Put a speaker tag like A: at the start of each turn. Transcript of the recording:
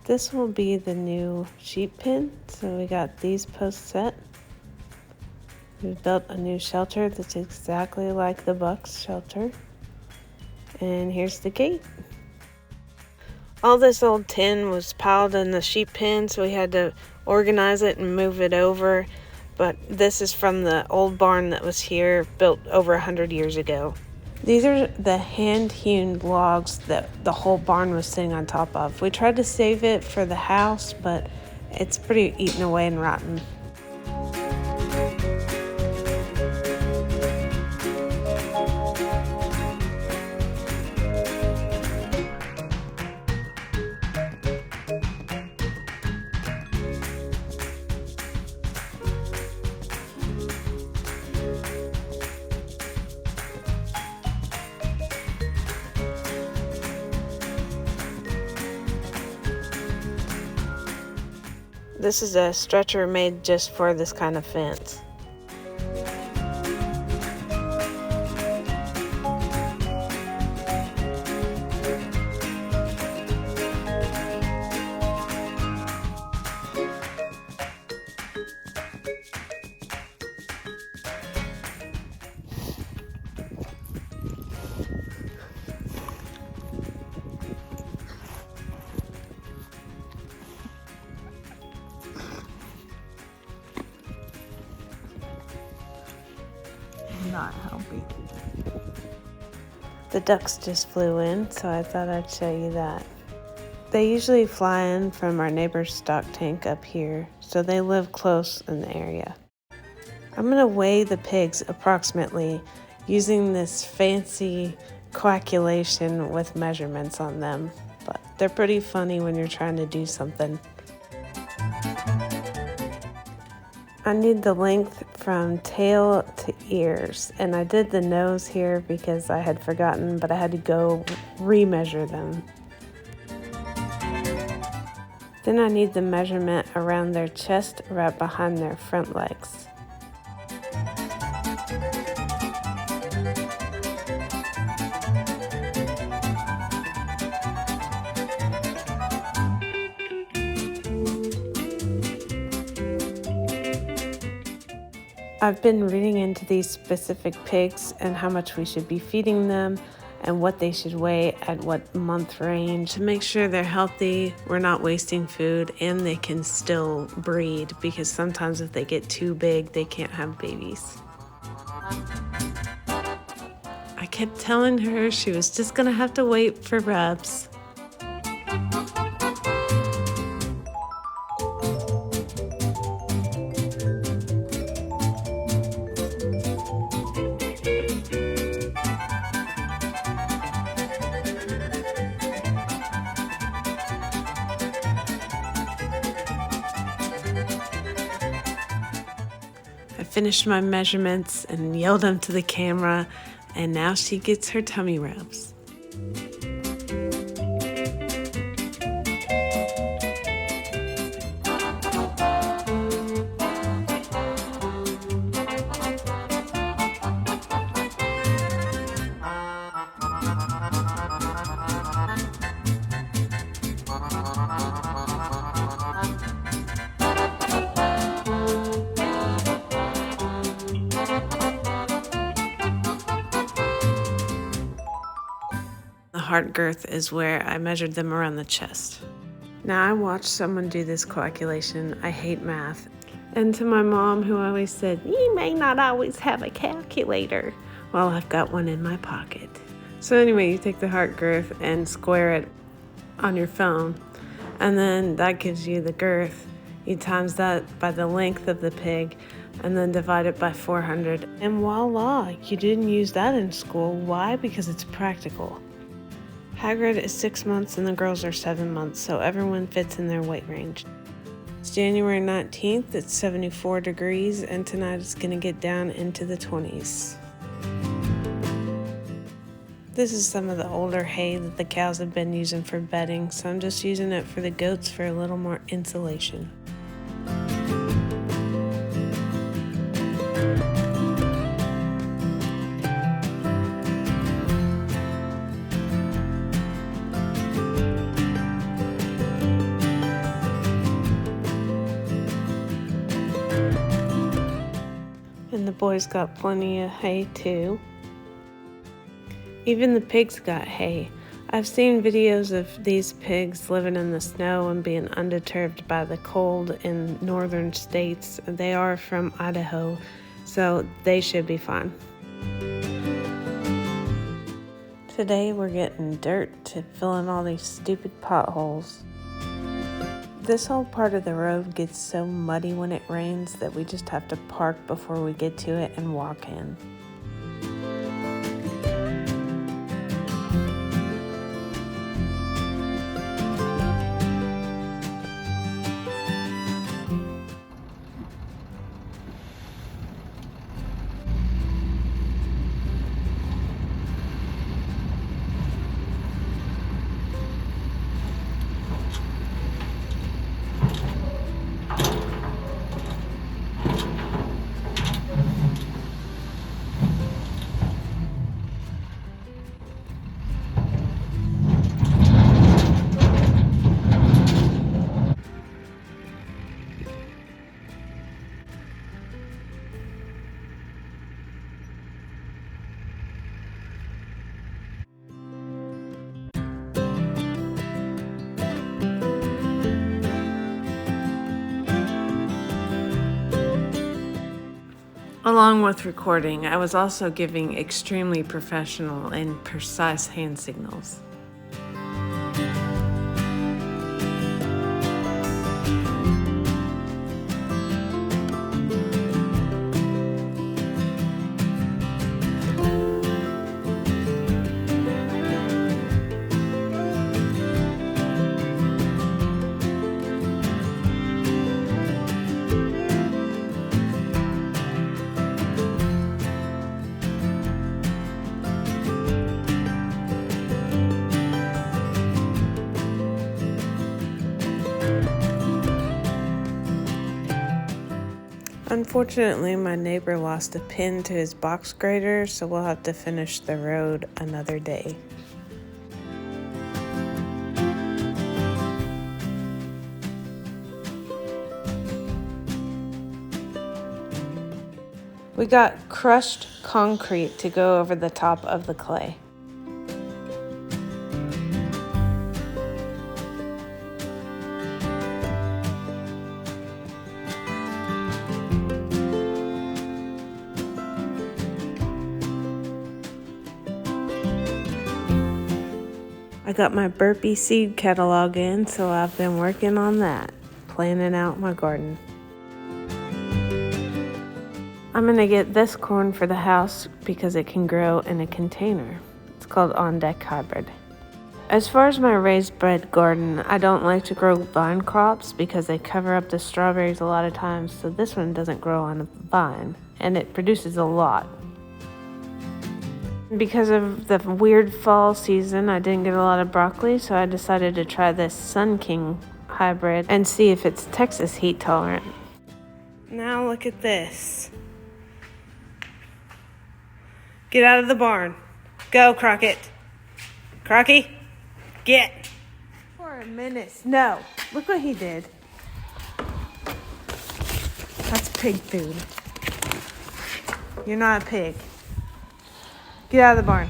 A: This will be the new sheep pen. So we got these posts set. We've built a new shelter that's exactly like the Bucks shelter. And here's the gate. All this old tin was piled in the sheep pen, so we had to organize it and move it over. But this is from the old barn that was here, built over 100 years ago. These are the hand-hewn logs that the whole barn was sitting on top of. We tried to save it for the house, but it's pretty eaten away and rotten. This is a stretcher made just for this kind of fence.
B: Not helping.
A: The ducks just flew in, so I thought I'd show you that. They usually fly in from our neighbor's stock tank up here, so they live close in the area. I'm gonna weigh the pigs approximately using this fancy calculation with measurements on them, but they're pretty funny when you're trying to do something. I need the length from tail to ears, and I did the nose here because I had forgotten, but I had to go remeasure them. Then I need the measurement around their chest right behind their front legs. I've been reading into these specific pigs and how much we should be feeding them and what they should weigh at what month range to make sure they're healthy, we're not wasting food, and they can still breed, because sometimes if they get too big, they can't have babies. I kept telling her she was just gonna have to wait for Rubs. I finished my measurements and yelled them to the camera, and now she gets her tummy rubs. The heart girth is where I measured them around the chest. Now I watched someone do this calculation. I hate math. And to my mom, who always said, "You may not always have a calculator." Well, I've got one in my pocket. So anyway, you take the heart girth and square it on your phone, and then that gives you the girth. You times that by the length of the pig, and then divide it by 400. And voila, you didn't use that in school. Why? Because it's practical. Hagrid is 6 months and the girls are 7 months, so everyone fits in their weight range. It's January 19th, it's 74 degrees, and tonight it's gonna get down into the 20s. This is some of the older hay that the cows have been using for bedding, so I'm just using it for the goats for a little more insulation. boys got plenty of hay too. Even the pigs got hay. I've seen videos of these pigs living in the snow and being undeterred by the cold in northern states. They are from Idaho, so they should be fine. Today we're getting dirt to fill in all these stupid potholes. This whole part of the road gets so muddy when it rains that we just have to park before we get to it and walk in. Along with recording, I was also giving extremely professional and precise hand signals. Unfortunately, my neighbor lost a pin to his box grader, so we'll have to finish the road another day. We got crushed concrete to go over the top of the clay. I got my Burpee seed catalog in, so I've been working on that, planning out my garden. I'm gonna get this corn for the house because it can grow in a container. It's called On Deck Hybrid. As far as my raised bed garden, I don't like to grow vine crops because they cover up the strawberries a lot of times, so this one doesn't grow on a vine, and it produces a lot. Because of the weird fall season, I didn't get a lot of broccoli, so I decided to try this Sun King hybrid and see if it's Texas heat tolerant. Now look at this. Get out of the barn. Go, Crockett. Crocky, get. For a minute. No. Look what he did. That's pig food. You're not a pig. Get out of the barn.